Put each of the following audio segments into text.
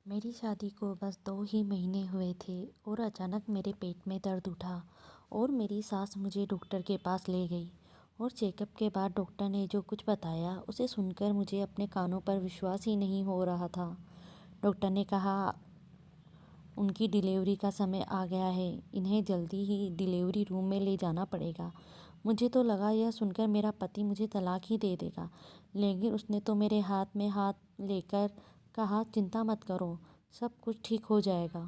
मेरी शादी को बस 2 ही महीने हुए थे और अचानक मेरे पेट में दर्द उठा और मेरी सास मुझे डॉक्टर के पास ले गई। और चेकअप के बाद डॉक्टर ने जो कुछ बताया उसे सुनकर मुझे अपने कानों पर विश्वास ही नहीं हो रहा था। डॉक्टर ने कहा उनकी डिलीवरी का समय आ गया है, इन्हें जल्दी ही डिलीवरी रूम में ले जाना पड़ेगा। मुझे तो लगा यह सुनकर मेरा पति मुझे तलाक ही दे देगा, लेकिन उसने तो मेरे हाथ में हाथ लेकर कहा चिंता मत करो, सब कुछ ठीक हो जाएगा।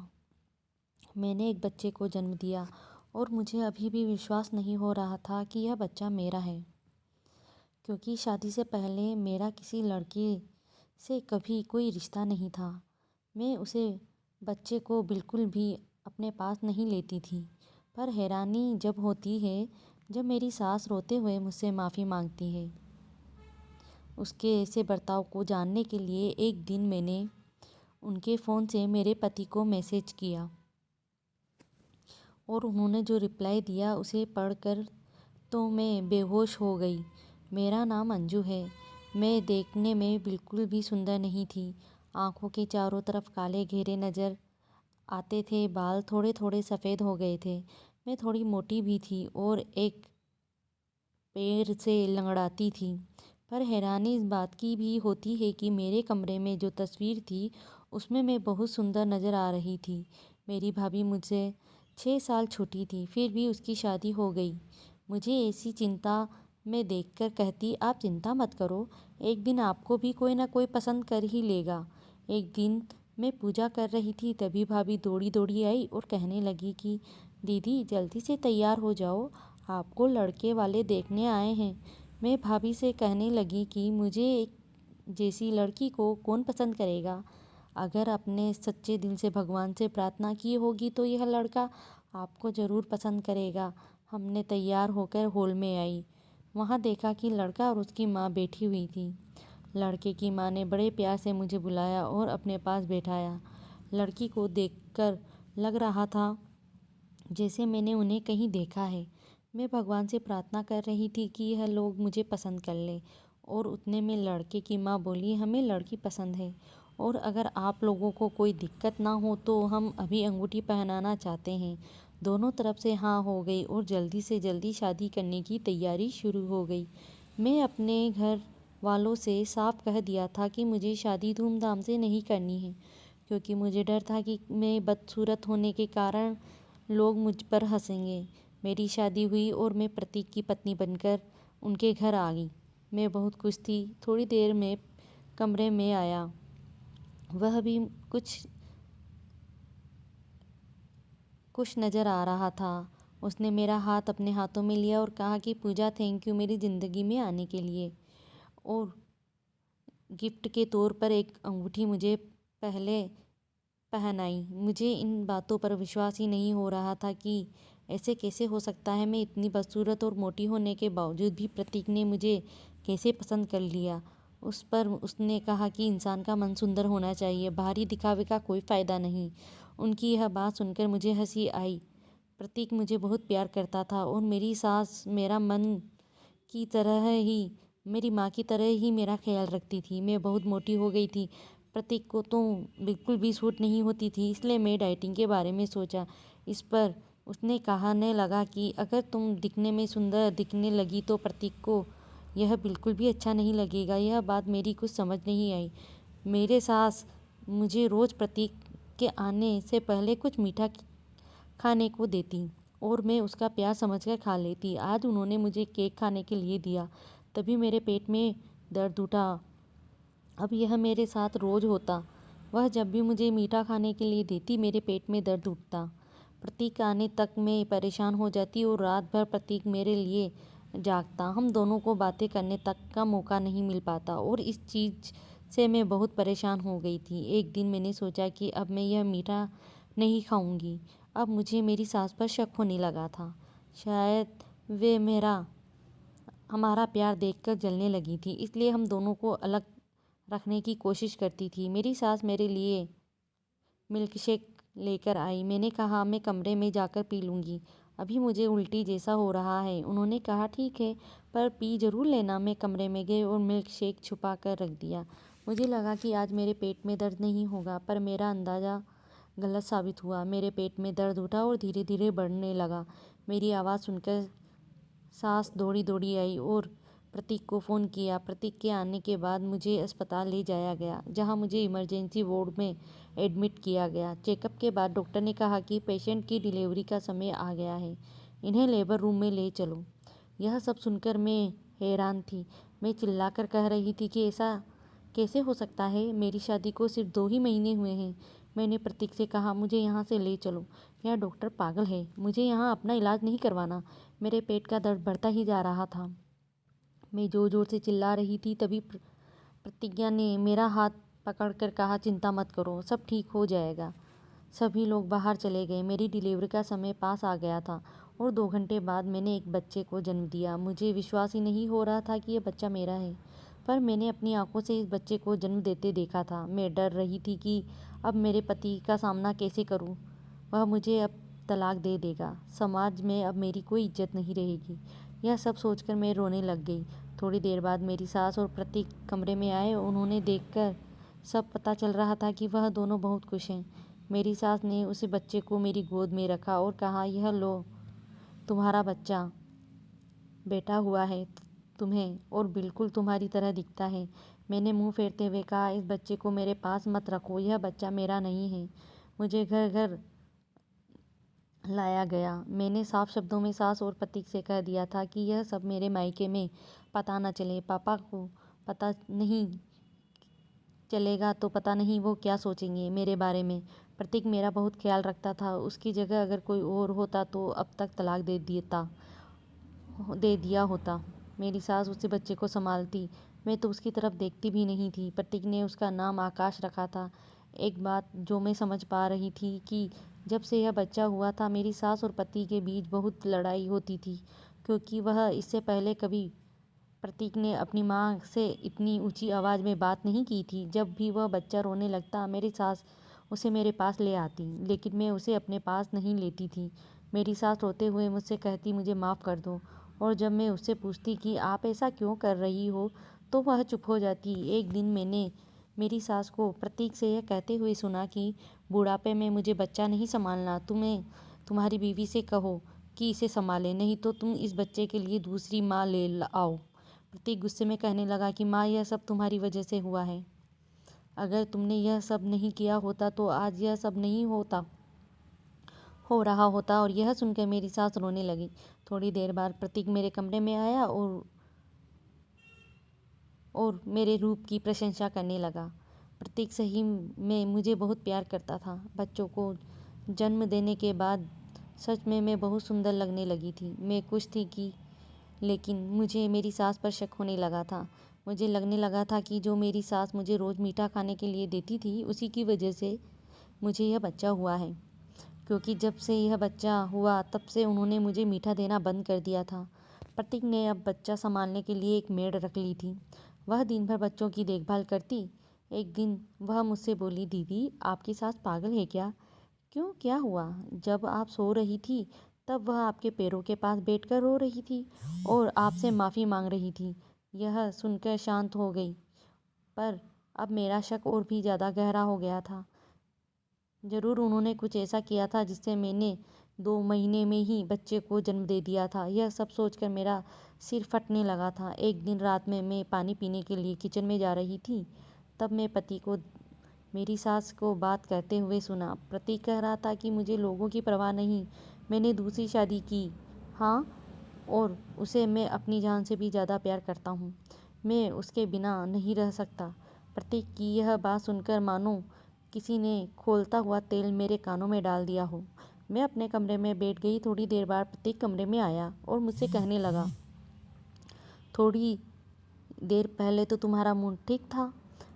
मैंने एक बच्चे को जन्म दिया और मुझे अभी भी विश्वास नहीं हो रहा था कि यह बच्चा मेरा है, क्योंकि शादी से पहले मेरा किसी लड़के से कभी कोई रिश्ता नहीं था। मैं उसे बच्चे को बिल्कुल भी अपने पास नहीं लेती थी। पर हैरानी जब होती है जब मेरी सास रोते हुए मुझसे माफ़ी मांगती है। उसके ऐसे बर्ताव को जानने के लिए एक दिन मैंने उनके फ़ोन से मेरे पति को मैसेज किया और उन्होंने जो रिप्लाई दिया उसे पढ़कर तो मैं बेहोश हो गई। मेरा नाम अंजू है। मैं देखने में बिल्कुल भी सुंदर नहीं थी। आँखों के चारों तरफ काले घेरे नज़र आते थे, बाल थोड़े थोड़े सफ़ेद हो गए थे। मैं थोड़ी मोटी भी थी और एक पैर से लंगड़ाती थी। पर हैरानी इस बात की भी होती है कि मेरे कमरे में जो तस्वीर थी उसमें मैं बहुत सुंदर नज़र आ रही थी। मेरी भाभी मुझसे 6 साल छोटी थी, फिर भी उसकी शादी हो गई। मुझे ऐसी चिंता में देखकर कहती आप चिंता मत करो, एक दिन आपको भी कोई ना कोई पसंद कर ही लेगा। एक दिन मैं पूजा कर रही थी, तभी भाभी दौड़ी दौड़ी आई और कहने लगी कि दीदी जल्दी से तैयार हो जाओ, आपको लड़के वाले देखने आए हैं। मैं भाभी से कहने लगी कि मुझे एक जैसी लड़की को कौन पसंद करेगा। अगर आपने सच्चे दिल से भगवान से प्रार्थना की होगी तो यह लड़का आपको ज़रूर पसंद करेगा। हमने तैयार होकर हॉल में आई। वहाँ देखा कि लड़का और उसकी माँ बैठी हुई थी। लड़के की माँ ने बड़े प्यार से मुझे बुलाया और अपने पास बैठाया। लड़की को देखकर लग रहा था जैसे मैंने उन्हें कहीं देखा है। मैं भगवान से प्रार्थना कर रही थी कि यह लोग मुझे पसंद कर लें। और उतने में लड़के की माँ बोली हमें लड़की पसंद है और अगर आप लोगों को कोई दिक्कत ना हो तो हम अभी अंगूठी पहनाना चाहते हैं। दोनों तरफ से हाँ हो गई और जल्दी से जल्दी शादी करने की तैयारी शुरू हो गई। मैं अपने घर वालों से साफ कह दिया था कि मुझे शादी धूमधाम से नहीं करनी है, क्योंकि मुझे डर था कि मैं बदसूरत होने के कारण लोग मुझ पर हंसेंगे। मेरी शादी हुई और मैं प्रतीक की पत्नी बनकर उनके घर आ गई। मैं बहुत खुश थी। थोड़ी देर में कमरे में आया, वह भी कुछ खुश नज़र आ रहा था। उसने मेरा हाथ अपने हाथों में लिया और कहा कि पूजा थैंक यू मेरी ज़िंदगी में आने के लिए, और गिफ्ट के तौर पर एक अंगूठी मुझे पहले पहनाई। मुझे इन बातों पर विश्वास ही नहीं हो रहा था कि ऐसे कैसे हो सकता है। मैं इतनी बदसूरत और मोटी होने के बावजूद भी प्रतीक ने मुझे कैसे पसंद कर लिया। उस पर उसने कहा कि इंसान का मन सुंदर होना चाहिए, बाहरी दिखावे का कोई फ़ायदा नहीं। उनकी यह बात सुनकर मुझे हंसी आई। प्रतीक मुझे बहुत प्यार करता था और मेरी सास मेरा मन की तरह ही, मेरी माँ की तरह ही मेरा ख्याल रखती थी। मैं बहुत मोटी हो गई थी, प्रतीक को तो बिल्कुल भी सूट नहीं होती थी, इसलिए मैं डाइटिंग के बारे में सोचा। इस पर उसने कहने लगा कि अगर तुम दिखने में सुंदर दिखने लगी तो प्रतीक को यह बिल्कुल भी अच्छा नहीं लगेगा। यह बात मेरी कुछ समझ नहीं आई। मेरे सास मुझे रोज़ प्रतीक के आने से पहले कुछ मीठा खाने को देती और मैं उसका प्यार समझकर खा लेती। आज उन्होंने मुझे केक खाने के लिए दिया, तभी मेरे पेट में दर्द उठा। अब यह मेरे साथ रोज़ होता। वह जब भी मुझे मीठा खाने के लिए देती मेरे पेट में दर्द उठता। प्रतीक आने तक मैं परेशान हो जाती और रात भर प्रतीक मेरे लिए जागता। हम दोनों को बातें करने तक का मौका नहीं मिल पाता और इस चीज़ से मैं बहुत परेशान हो गई थी। एक दिन मैंने सोचा कि अब मैं यह मीठा नहीं खाऊंगी। अब मुझे मेरी सास पर शक होने लगा था। शायद वे हमारा प्यार देखकर जलने लगी थी, इसलिए हम दोनों को अलग रखने की कोशिश करती थी। मेरी सास मेरे लिए मिल्कशेक लेकर आई। मैंने कहा मैं कमरे में जाकर पी लूँगी, अभी मुझे उल्टी जैसा हो रहा है। उन्होंने कहा ठीक है, पर पी ज़रूर लेना। मैं कमरे में गई और मिल्कशेक छुपा कर रख दिया। मुझे लगा कि आज मेरे पेट में दर्द नहीं होगा, पर मेरा अंदाज़ा गलत साबित हुआ। मेरे पेट में दर्द उठा और धीरे धीरे बढ़ने लगा। मेरी आवाज़ सुनकर सास दौड़ी दौड़ी आई और प्रतीक को फ़ोन किया। प्रतीक के आने के बाद मुझे अस्पताल ले जाया गया, जहां मुझे इमरजेंसी वार्ड में एडमिट किया गया। चेकअप के बाद डॉक्टर ने कहा कि पेशेंट की डिलीवरी का समय आ गया है, इन्हें लेबर रूम में ले चलो। यह सब सुनकर मैं हैरान थी। मैं चिल्लाकर कह रही थी कि ऐसा कैसे हो सकता है, मेरी शादी को सिर्फ 2 ही महीने हुए हैं। मैंने प्रतीक से कहा, मुझे यहाँ से ले चलो, यह डॉक्टर पागल है, मुझे यहाँ अपना इलाज नहीं करवाना। मेरे पेट का दर्द बढ़ता ही जा रहा था। मैं जोर जोर से चिल्ला रही थी, तभी प्रतिज्ञा ने मेरा हाथ पकड़कर कहा, चिंता मत करो, सब ठीक हो जाएगा। सभी लोग बाहर चले गए। मेरी डिलीवरी का समय पास आ गया था और 2 घंटे बाद मैंने एक बच्चे को जन्म दिया। मुझे विश्वास ही नहीं हो रहा था कि यह बच्चा मेरा है, पर मैंने अपनी आंखों से इस बच्चे को जन्म देते देखा था। मैं डर रही थी कि अब मेरे पति का सामना कैसे करूं। वह मुझे अब तलाक दे देगा, समाज में अब मेरी कोई इज्जत नहीं रहेगी। यह सब सोचकर मैं रोने लग गई। थोड़ी देर बाद मेरी सास और प्रतीक कमरे में आए। उन्होंने देखकर सब पता चल रहा था कि वह दोनों बहुत खुश हैं। मेरी सास ने उस बच्चे को मेरी गोद में रखा और कहा, यह लो, तुम्हारा बच्चा बैठा हुआ है तुम्हें और बिल्कुल तुम्हारी तरह दिखता है। मैंने मुंह फेरते हुए कहा, इस बच्चे को मेरे पास मत रखो, यह बच्चा मेरा नहीं है। मुझे घर घर लाया गया। मैंने साफ शब्दों में सास और प्रतीक से कह दिया था कि यह सब मेरे मायके में पता न चले। पापा को पता नहीं चलेगा तो पता नहीं वो क्या सोचेंगे मेरे बारे में। प्रतीक मेरा बहुत ख्याल रखता था। उसकी जगह अगर कोई और होता तो अब तक तलाक दे दिया होता। मेरी सास उसी बच्चे को संभालती, मैं तो उसकी तरफ देखती भी नहीं थी। प्रतीक ने उसका नाम आकाश रखा था। एक बात जो मैं समझ पा रही थी कि जब से यह बच्चा हुआ था, मेरी सास और पति के बीच बहुत लड़ाई होती थी, क्योंकि वह इससे पहले कभी प्रतीक ने अपनी माँ से इतनी ऊंची आवाज़ में बात नहीं की थी। जब भी वह बच्चा रोने लगता, मेरी सास उसे मेरे पास ले आती, लेकिन मैं उसे अपने पास नहीं लेती थी। मेरी सास रोते हुए मुझसे कहती, मुझे माफ़ कर दो, और जब मैं उससे पूछती कि आप ऐसा क्यों कर रही हो, तो वह चुप हो जाती। एक दिन मैंने मेरी सास को प्रतीक से यह कहते हुए सुना कि बुढ़ापे में मुझे बच्चा नहीं संभालना, तुम्हारी बीवी से कहो कि इसे संभाले, नहीं तो तुम इस बच्चे के लिए दूसरी माँ ले आओ। प्रतीक गुस्से में कहने लगा कि माँ, यह सब तुम्हारी वजह से हुआ है। अगर तुमने यह सब नहीं किया होता तो आज यह सब नहीं हो रहा होता। और यह सुनकर मेरी सास रोने लगी। थोड़ी देर बाद प्रतीक मेरे कमरे में आया और मेरे रूप की प्रशंसा करने लगा। प्रतीक सही में मुझे बहुत प्यार करता था। बच्चों को जन्म देने के बाद सच में मैं बहुत सुंदर लगने लगी थी। मैं खुश थी कि लेकिन मुझे मेरी सास पर शक होने लगा था। मुझे लगने लगा था कि जो मेरी सास मुझे रोज़ मीठा खाने के लिए देती थी, उसी की वजह से मुझे यह बच्चा हुआ है, क्योंकि जब से यह बच्चा हुआ तब से उन्होंने मुझे मीठा देना बंद कर दिया था। प्रतीक ने अब बच्चा संभालने के लिए एक मेड रख ली थी। वह दिन भर बच्चों की देखभाल करती। एक दिन वह मुझसे बोली, दीदी, आपकी सास पागल है क्या? क्यों, क्या हुआ? जब आप सो रही थी तब वह आपके पैरों के पास बैठकर रो रही थी और आपसे माफ़ी मांग रही थी। यह सुनकर शांत हो गई, पर अब मेरा शक और भी ज़्यादा गहरा हो गया था। ज़रूर उन्होंने कुछ ऐसा किया था जिससे मैंने 2 महीने में ही बच्चे को जन्म दे दिया था। यह सब सोचकर मेरा सिर फटने लगा था। एक दिन रात में मैं पानी पीने के लिए किचन में जा रही थी, तब मैं पति को मेरी सास को बात करते हुए सुना। प्रतीक कह रहा था कि मुझे लोगों की परवाह नहीं, मैंने दूसरी शादी की, हाँ, और उसे मैं अपनी जान से भी ज़्यादा प्यार करता हूँ, मैं उसके बिना नहीं रह सकता। प्रतीक की यह बात सुनकर मानो किसी ने खौलता हुआ तेल मेरे कानों में डाल दिया हो। मैं अपने कमरे में बैठ गई। थोड़ी देर बाद प्रतीक कमरे में आया और मुझसे कहने लगा, थोड़ी देर पहले तो तुम्हारा मूड ठीक था,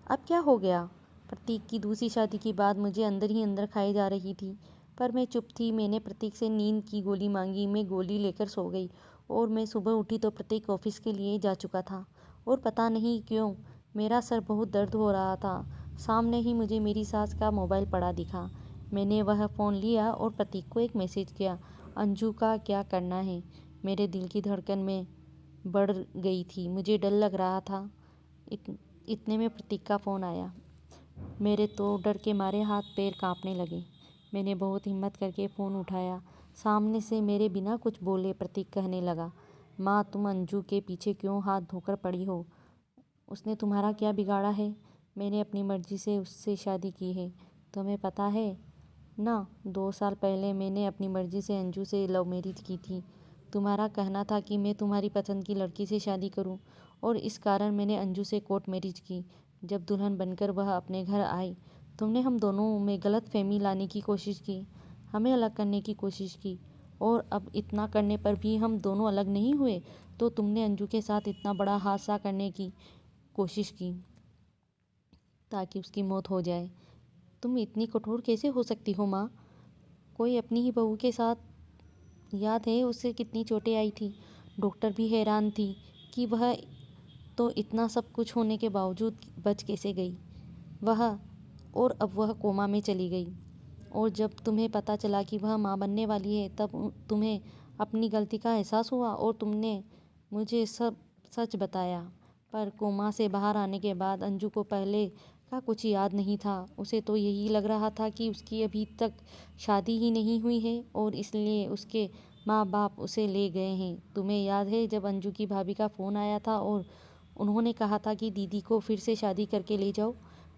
अब क्या हो गया? प्रतीक की दूसरी शादी की बात मुझे अंदर ही अंदर खाई जा रही थी, पर मैं चुप थी। मैंने प्रतीक से नींद की गोली मांगी। मैं गोली लेकर सो गई और मैं सुबह उठी तो प्रतीक ऑफिस के लिए जा चुका था और पता नहीं क्यों मेरा सर बहुत दर्द हो रहा था। सामने ही मुझे मेरी सास का मोबाइल पड़ा दिखा। मैंने वह फ़ोन लिया और प्रतीक को एक मैसेज किया, अंजू का क्या करना है? मेरे दिल की धड़कन में बढ़ गई थी। मुझे डर लग रहा था इतने में प्रतीक का फ़ोन आया। मेरे तो डर के मारे हाथ पैर कांपने लगे। मैंने बहुत हिम्मत करके फ़ोन उठाया। सामने से मेरे बिना कुछ बोले प्रतीक कहने लगा, माँ तुम अंजू के पीछे क्यों हाथ धोकर पड़ी हो? उसने तुम्हारा क्या बिगाड़ा है? मैंने अपनी मर्जी से उससे शादी की है, तुम्हें पता है ना। 2 साल पहले मैंने अपनी मर्जी से अंजू से लव मैरिज की थी। तुम्हारा कहना था कि मैं तुम्हारी पसंद की लड़की से शादी करूं, और इस कारण मैंने अंजू से कोर्ट मैरिज की। जब दुल्हन बनकर वह अपने घर आई, तुमने हम दोनों में गलतफहमी लाने की कोशिश की, हमें अलग करने की कोशिश की, और अब इतना करने पर भी हम दोनों अलग नहीं हुए तो तुमने अंजू के साथ इतना बड़ा हादसा करने की कोशिश की ताकि उसकी मौत हो जाए। तुम इतनी कठोर कैसे हो सकती हो माँ? कोई अपनी ही बहू के साथ, याद है उससे कितनी चोटें आई थी। डॉक्टर भी हैरान थी कि वह तो इतना सब कुछ होने के बावजूद बच कैसे गई वह, और अब वह कोमा में चली गई। और जब तुम्हें पता चला कि वह माँ बनने वाली है, तब तुम्हें अपनी गलती का एहसास हुआ और तुमने मुझे सब सच बताया। पर कोमा से बाहर आने के बाद अंजू को पहले का कुछ याद नहीं था। उसे तो यही लग रहा था कि उसकी अभी तक शादी ही नहीं हुई है और इसलिए उसके माँ बाप उसे ले गए हैं। तुम्हें याद है जब अंजू की भाभी का फ़ोन आया था और उन्होंने कहा था कि दीदी को फिर से शादी करके ले जाओ,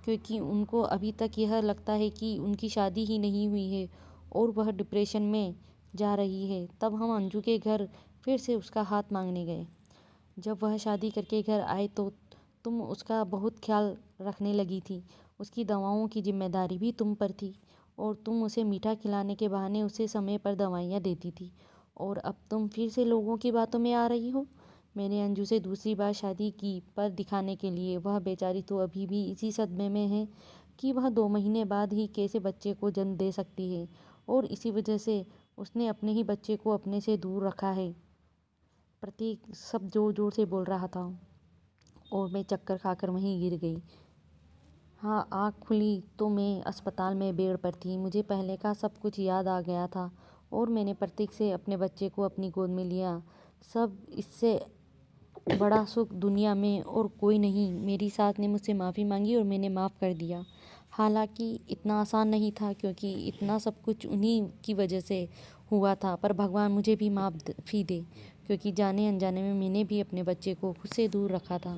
क्योंकि उनको अभी तक यह लगता है कि उनकी शादी ही नहीं हुई है और वह डिप्रेशन में जा रही है। तब हम अंजू के घर फिर से उसका हाथ मांगने गए। जब वह शादी करके घर आए तो तुम उसका बहुत ख्याल रखने लगी थी। उसकी दवाओं की जिम्मेदारी भी तुम पर थी और तुम उसे मीठा खिलाने के बहाने उसे समय पर दवाइयाँ देती थी। और अब तुम फिर से लोगों की बातों में आ रही हो। मैंने अंजू से दूसरी बार शादी की, पर दिखाने के लिए। वह बेचारी तो अभी भी इसी सदमे में है कि वह 2 महीने बाद ही कैसे बच्चे को जन्म दे सकती है, और इसी वजह से उसने अपने ही बच्चे को अपने से दूर रखा है। प्रतीक सब जोर जोर से बोल रहा था और मैं चक्कर खाकर वहीं गिर गई। हाँ, आँख खुली तो मैं अस्पताल में बेड पर थी। मुझे पहले का सब कुछ याद आ गया था और मैंने प्रतीक से अपने बच्चे को अपनी गोद में लिया। सब इससे बड़ा सुख दुनिया में और कोई नहीं। मेरी सास ने मुझसे माफ़ी मांगी और मैंने माफ़ कर दिया। हालांकि इतना आसान नहीं था, क्योंकि इतना सब कुछ उन्हीं की वजह से हुआ था। पर भगवान मुझे भी माफ़ी दे, क्योंकि जाने अनजाने में मैंने भी अपने बच्चे को खुद से दूर रखा था।